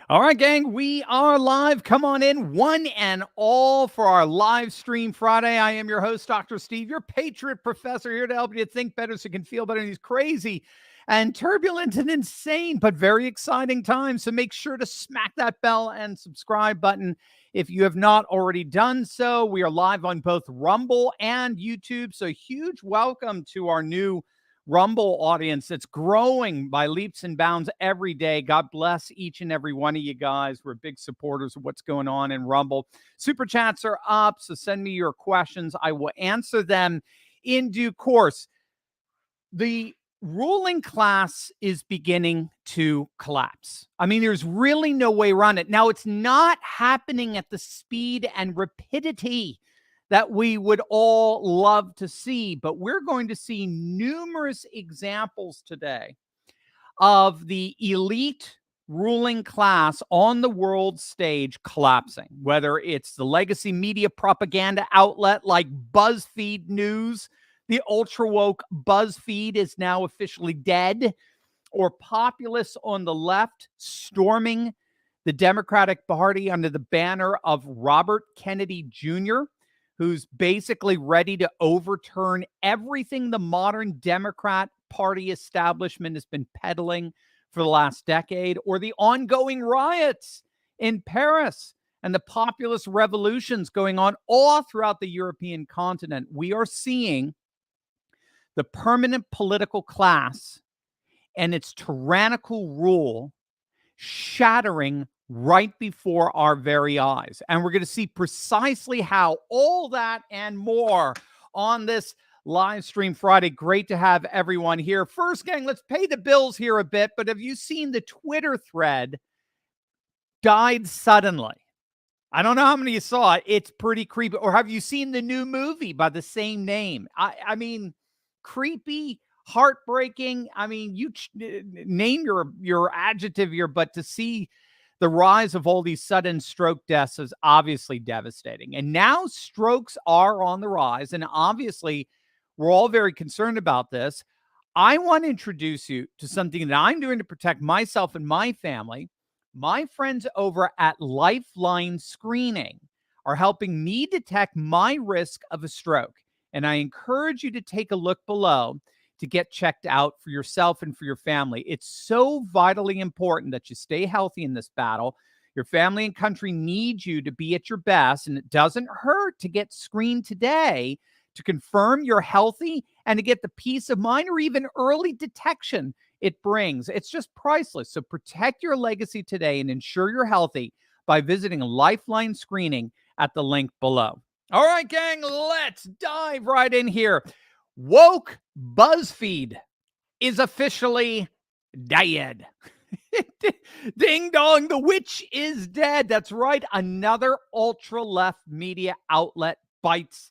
All right, gang, we are live. Come on in, one and all, for our live stream Friday. I am your host, Dr. Steve, your Patriot Professor, here to help you think better so you can feel better in these crazy and turbulent and insane, but very exciting times. So make sure to smack that bell and subscribe button if you have not already done so. We are live on both Rumble and YouTube. So huge welcome to our new Rumble audience that's growing by leaps and bounds every day. God bless each and every one of you guys. We're big supporters of what's going on in Rumble. Super chats are up, so send me your questions. I will answer them in due course. The ruling class is beginning to collapse. I mean, there's really no way around it. Now, it's not happening at the speed and rapidity that we would all love to see, but we're going to see numerous examples today of the elite ruling class on the world stage collapsing, whether it's the legacy media propaganda outlet like BuzzFeed News. The ultra woke BuzzFeed is now officially dead, or populists on the left storming the Democratic Party under the banner of Robert Kennedy Jr., who's basically ready to overturn everything the modern Democrat Party establishment has been peddling for the last decade, or the ongoing riots in Paris and the populist revolutions going on all throughout the European continent. We are seeing the permanent political class and its tyrannical rule shattering right before our very eyes. And we're going to see precisely how all that and more on this live stream Friday. Great to have everyone here. First, gang, let's pay the bills here a bit. But have you seen the Twitter thread died suddenly? I don't know how many of you saw it. It's pretty creepy. Or have you seen the new movie by the same name? I mean, creepy, heartbreaking. I mean, you name your adjective here, but to see the rise of all these sudden stroke deaths is obviously devastating. And now strokes are on the rise. And obviously, we're all very concerned about this. I want to introduce you to something that I'm doing to protect myself and my family. My friends over at Lifeline Screening are helping me detect my risk of a stroke. And I encourage you to take a look below to get checked out for yourself and for your family. It's so vitally important that you stay healthy in this battle. Your family and country need you to be at your best, and it doesn't hurt to get screened today to confirm you're healthy and to get the peace of mind or even early detection it brings. It's just priceless. So protect your legacy today and ensure you're healthy by visiting Lifeline Screening at the link below. All right, gang, let's dive right in here. Woke BuzzFeed is officially dead. Ding dong, the witch is dead. That's right. Another ultra-left media outlet bites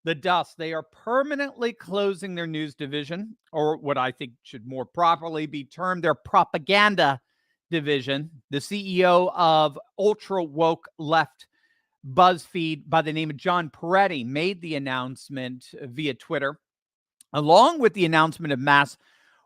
the dust. They are permanently closing their news division, or what I think should more properly be termed their propaganda division. The CEO of ultra-woke left BuzzFeed, by the name of John Peretti, made the announcement via Twitter, along with the announcement of mass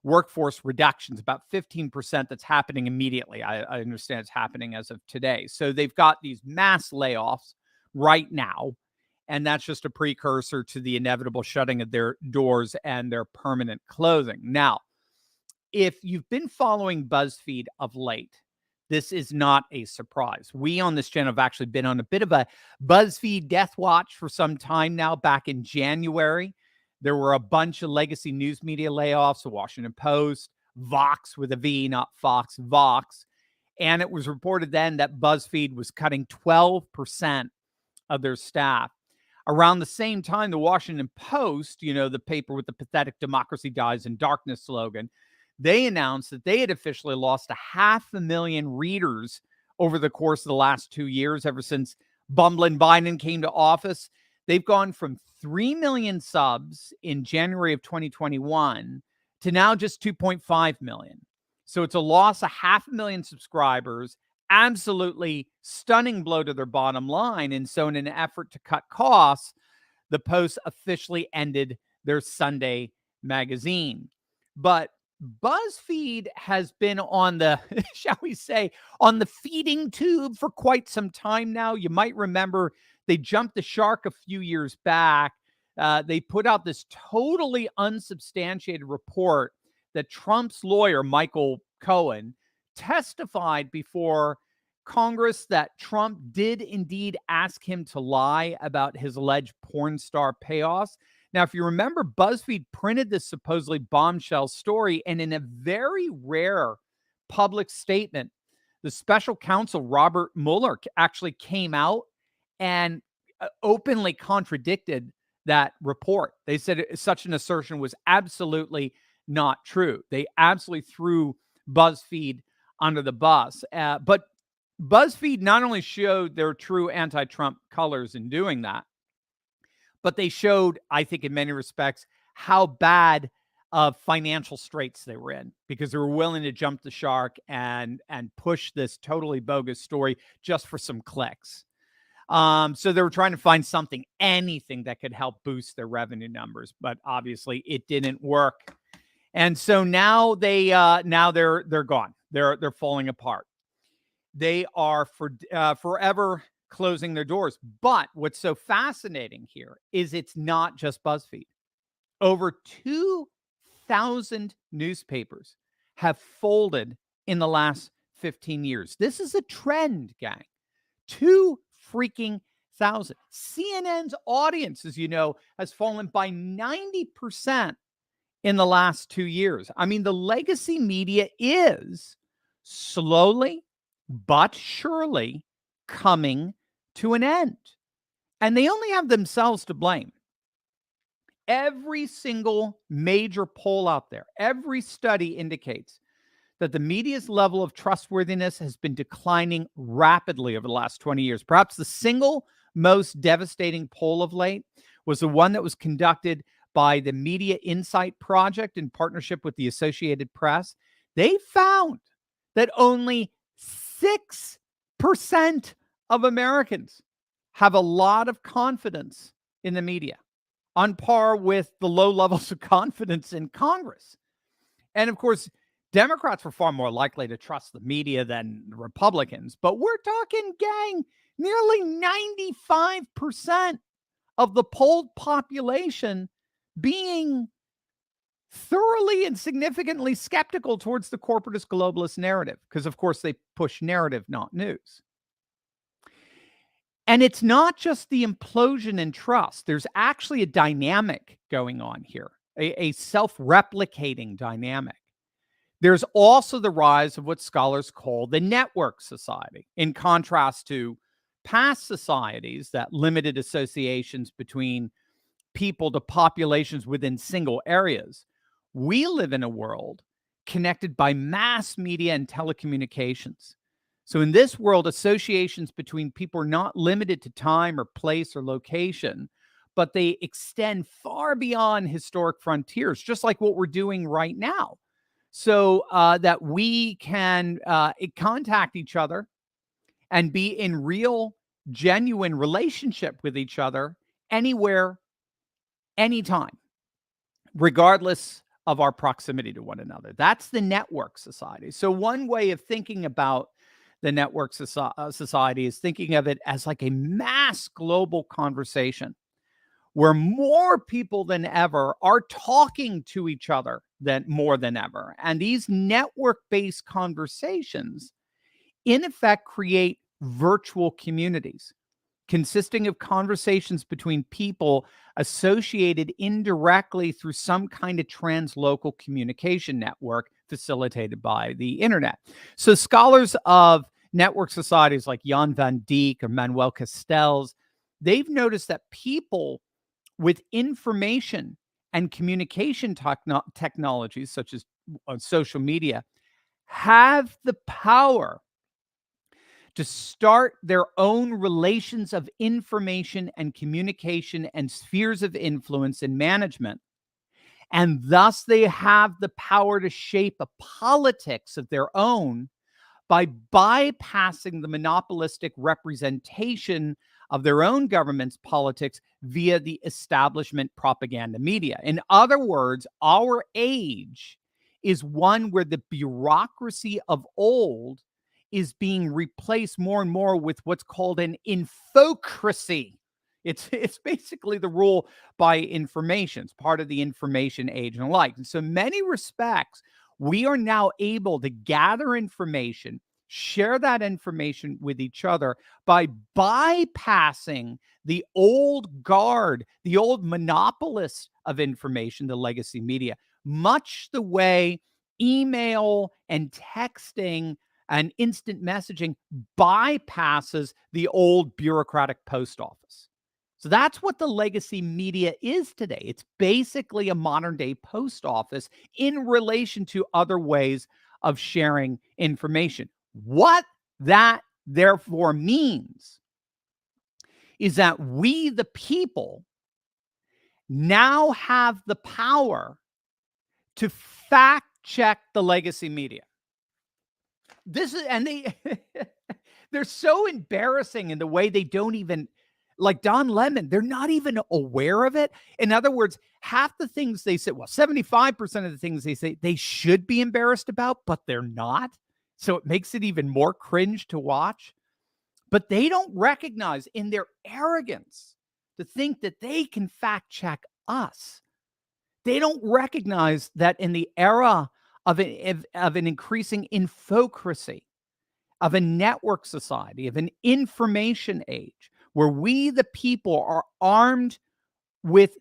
workforce reductions, about 15% that's happening immediately. I understand it's happening as of today. So they've got these mass layoffs right now, and that's just a precursor to the inevitable shutting of their doors and their permanent closing. Now, if you've been following BuzzFeed of late, this is not a surprise. We on this channel have actually been on a bit of a BuzzFeed death watch for some time now. Back in January, there were a bunch of legacy news media layoffs, the Washington Post, Vox with a V, not Fox, Vox. And it was reported then that BuzzFeed was cutting 12% of their staff. Around the same time, the Washington Post, the paper with the pathetic "democracy dies in darkness" slogan, they announced that they had officially lost 500,000 readers over the course of the last 2 years, ever since bumbling Biden came to office. They've gone from 3 million subs in January of 2021 to now just 2.5 million. So it's a loss of 500,000 subscribers, absolutely stunning blow to their bottom line. And so in an effort to cut costs, the Post officially ended their Sunday magazine. But BuzzFeed has been on the, shall we say, on the feeding tube for quite some time now. You might remember they jumped the shark a few years back. They put out this totally unsubstantiated report that Trump's lawyer, Michael Cohen, testified before Congress that Trump did indeed ask him to lie about his alleged porn star payoffs. Now, if you remember, BuzzFeed printed this supposedly bombshell story, and in a very rare public statement, the special counsel, Robert Mueller, actually came out and openly contradicted that report. They said such an assertion was absolutely not true. They absolutely threw BuzzFeed under the bus. But BuzzFeed not only showed their true anti-Trump colors in doing that, but they showed, I think, in many respects, how bad of financial straits they were in, because they were willing to jump the shark and push this totally bogus story just for some clicks. So they were trying to find something, anything that could help boost their revenue numbers, but obviously it didn't work. And so now they're gone. They're falling apart. They are forever closing their doors. But what's so fascinating here is it's not just BuzzFeed. Over 2,000 newspapers have folded in the last 15 years. This is a trend, gang. 2,000. CNN's audience, as you know, has fallen by 90% in the last 2 years. I mean, the legacy media is slowly but surely coming to an end. And they only have themselves to blame. Every single major poll out there, every study indicates that the media's level of trustworthiness has been declining rapidly over the last 20 years. Perhaps the single most devastating poll of late was the one that was conducted by the Media Insight Project in partnership with the Associated Press. They found that only 6% of Americans have a lot of confidence in the media, on par with the low levels of confidence in Congress. And of course, Democrats were far more likely to trust the media than Republicans. But we're talking, gang, nearly 95% of the polled population being thoroughly and significantly skeptical towards the corporatist globalist narrative, because of course they push narrative, not news. And it's not just the implosion in trust. There's actually a dynamic going on here, a self-replicating dynamic. There's also the rise of what scholars call the network society, in contrast to past societies that limited associations between people to populations within single areas. We live in a world connected by mass media and telecommunications. So in this world, associations between people are not limited to time or place or location, but they extend far beyond historic frontiers, just like what we're doing right now. So that we can contact each other and be in real, genuine relationship with each other anywhere, anytime, regardless of our proximity to one another. That's the network society. So one way of thinking about the network society is thinking of it as like a mass global conversation where more people than ever are talking to each other more than ever. And these network-based conversations, in effect, create virtual communities consisting of conversations between people associated indirectly through some kind of translocal communication network facilitated by the internet. So scholars of network societies like Jan van Dijk or Manuel Castells, they've noticed that people with information and communication technologies, such as social media, have the power to start their own relations of information and communication and spheres of influence and management. And thus they have the power to shape a politics of their own by bypassing the monopolistic representation of their own government's politics via the establishment propaganda media. In other words, our age is one where the bureaucracy of old is being replaced more and more with what's called an infocracy. It's basically the rule by information. It's part of the information age and the like. And so, in many respects, we are now able to gather information, share that information with each other by bypassing the old guard, the old monopolists of information, the legacy media, much the way email and texting and instant messaging bypasses the old bureaucratic post office. So that's what the legacy media is today. It's basically a modern day post office in relation to other ways of sharing information. What that therefore means is that we, the people, now have the power to fact check the legacy media. This is, and they're so embarrassing in the way they don't even, like Don Lemon, they're not even aware of it. In other words, half the things they say, well, 75% of the things they say, they should be embarrassed about, but they're not. So it makes it even more cringe to watch. But they don't recognize in their arrogance to think that they can fact check us. They don't recognize that in the era of an increasing infocracy, of a network society, of an information age, where we, the people, are armed with,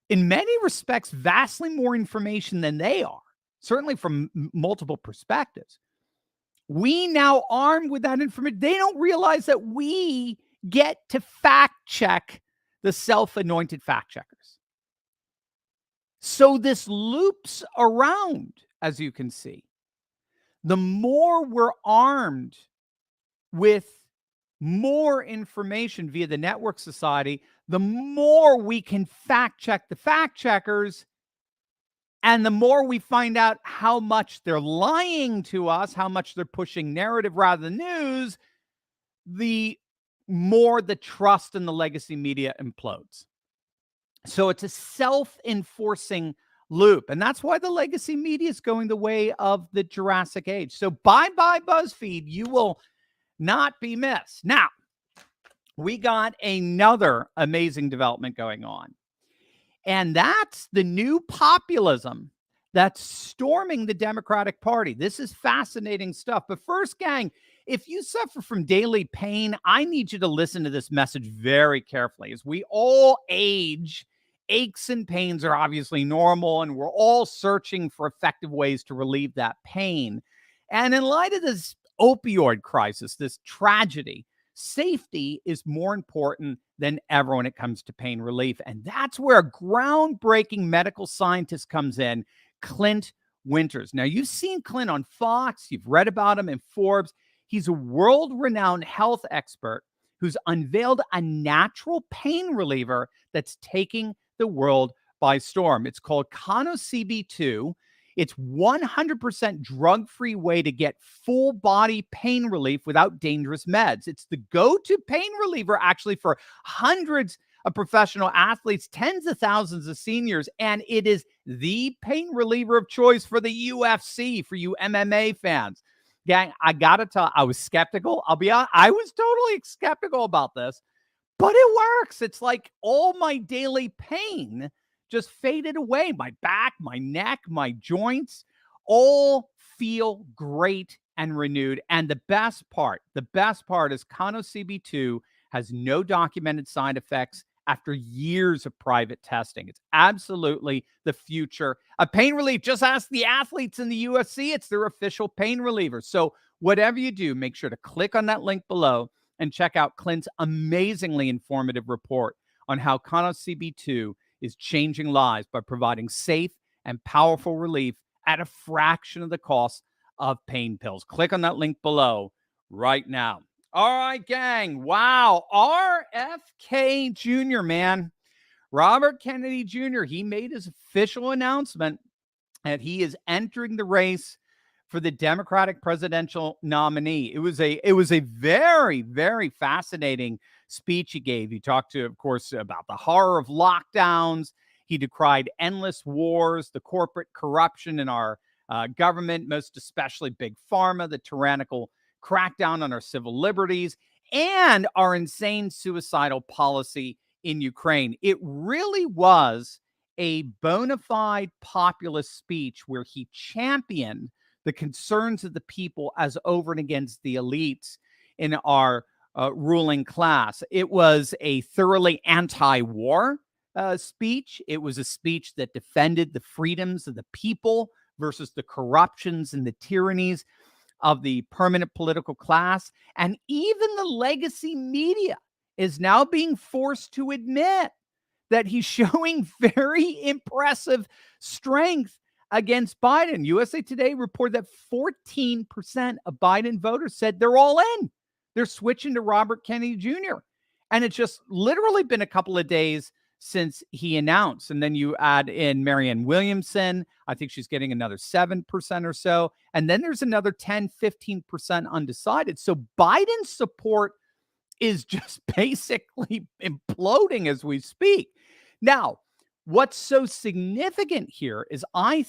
in many respects, vastly more information than they are, certainly from multiple perspectives. We now armed with that information. They don't realize that we get to fact check the self-anointed fact checkers. So this loops around, as you can see. The more we're armed with more information via the network society, the more we can fact check the fact checkers, and the more we find out how much they're lying to us, how much they're pushing narrative rather than news, the more the trust in the legacy media implodes. So it's a self-enforcing loop. And that's why the legacy media is going the way of the Jurassic Age. So bye-bye BuzzFeed. You will not be missed. Now, we got another amazing development going on. And that's the new populism that's storming the Democratic Party. This is fascinating stuff. But first, gang, if you suffer from daily pain, I need you to listen to this message very carefully. As we all age, aches and pains are obviously normal, and we're all searching for effective ways to relieve that pain. And in light of this opioid crisis, this tragedy, safety is more important than ever when it comes to pain relief. And that's where a groundbreaking medical scientist comes in, Clint Winters. Now, you've seen Clint on Fox. You've read about him in Forbes. He's a world-renowned health expert who's unveiled a natural pain reliever that's taking the world by storm. It's called CB2. It's 100% drug-free way to get full body pain relief without dangerous meds. It's the go-to pain reliever actually for hundreds of professional athletes, tens of thousands of seniors, and it is the pain reliever of choice for the UFC, for you MMA fans. Gang, I gotta tell, I was skeptical. I'll be honest, I was totally skeptical about this, but it works. It's like all my daily pain just faded away. My back, my neck, my joints all feel great and renewed. And the best part is CB2 has no documented side effects after years of private testing. It's absolutely the future of pain relief. Just ask the athletes in the UFC. It's their official pain reliever. So whatever you do, make sure to click on that link below and check out Clint's amazingly informative report on how CB2 is changing lives by providing safe and powerful relief at a fraction of the cost of pain pills. Click on that link below right now. All right, gang. Wow. RFK Jr., man. Robert Kennedy Jr., he made his official announcement that he is entering the race for the Democratic presidential nominee. It was a very, very fascinating speech he gave. He talked to, of course, about the horror of lockdowns. He decried endless wars, the corporate corruption in our government, most especially big pharma, the tyrannical crackdown on our civil liberties, and our insane suicidal policy in Ukraine. It really was a bona fide populist speech where he championed the concerns of the people as over and against the elites in our ruling class. It was a thoroughly anti-war speech. It was a speech that defended the freedoms of the people versus the corruptions and the tyrannies of the permanent political class. And even the legacy media is now being forced to admit that he's showing very impressive strength against Biden. USA Today reported that 14% of Biden voters said they're all in. They're switching to Robert Kennedy Jr. And it's just literally been a couple of days since he announced. And then you add in Marianne Williamson. I think she's getting another 7% or so. And then there's another 10, 15% undecided. So Biden's support is just basically imploding as we speak. Now, what's so significant here is I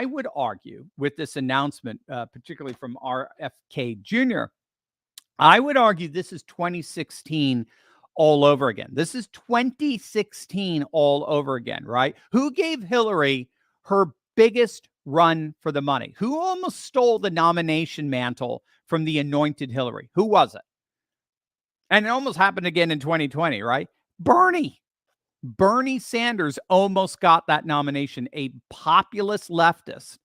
would argue with this announcement, particularly from RFK Jr., I would argue this is 2016 all over again. This is 2016 all over again, right? Who gave Hillary her biggest run for the money? Who almost stole the nomination mantle from the anointed Hillary? Who was it? And it almost happened again in 2020, right? Bernie Sanders almost got that nomination. A populist leftist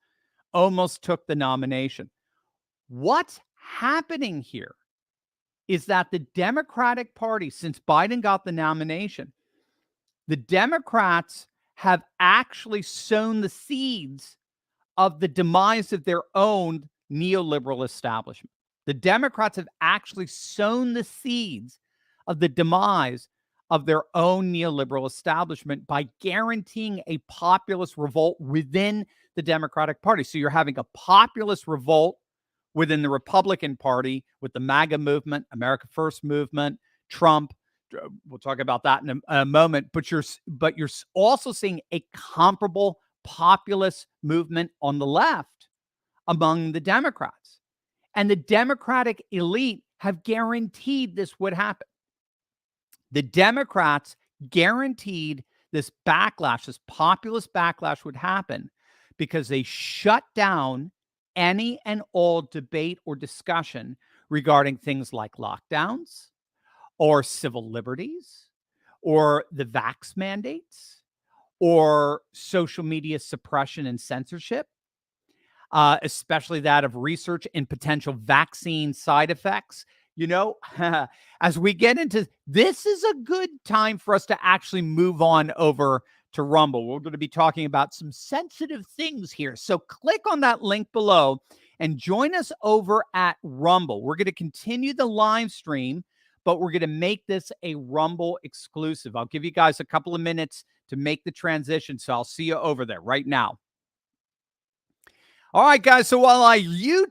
almost took the nomination. What's happening here is that the Democratic Party, since Biden got the nomination, the Democrats have actually sown the seeds of the demise of their own neoliberal establishment. The Democrats have actually sown the seeds of the demise of their own neoliberal establishment by guaranteeing a populist revolt within the Democratic Party. So you're having a populist revolt within the Republican Party with the MAGA movement, America First movement, Trump. We'll talk about that in a moment. But you're also seeing a comparable populist movement on the left among the Democrats. And the Democratic elite have guaranteed this would happen. The Democrats guaranteed this backlash, this populist backlash would happen because they shut down any and all debate or discussion regarding things like lockdowns or civil liberties or the vax mandates or social media suppression and censorship, especially that of research and potential vaccine side effects. You know, as we get into this, is a good time for us to actually move on over to Rumble. We're going to be talking about some sensitive things here. So click on that link below and join us over at Rumble. We're going to continue the live stream, but we're going to make this a Rumble exclusive. I'll give you guys a couple of minutes to make the transition. So I'll see you over there right now. All right, guys. So while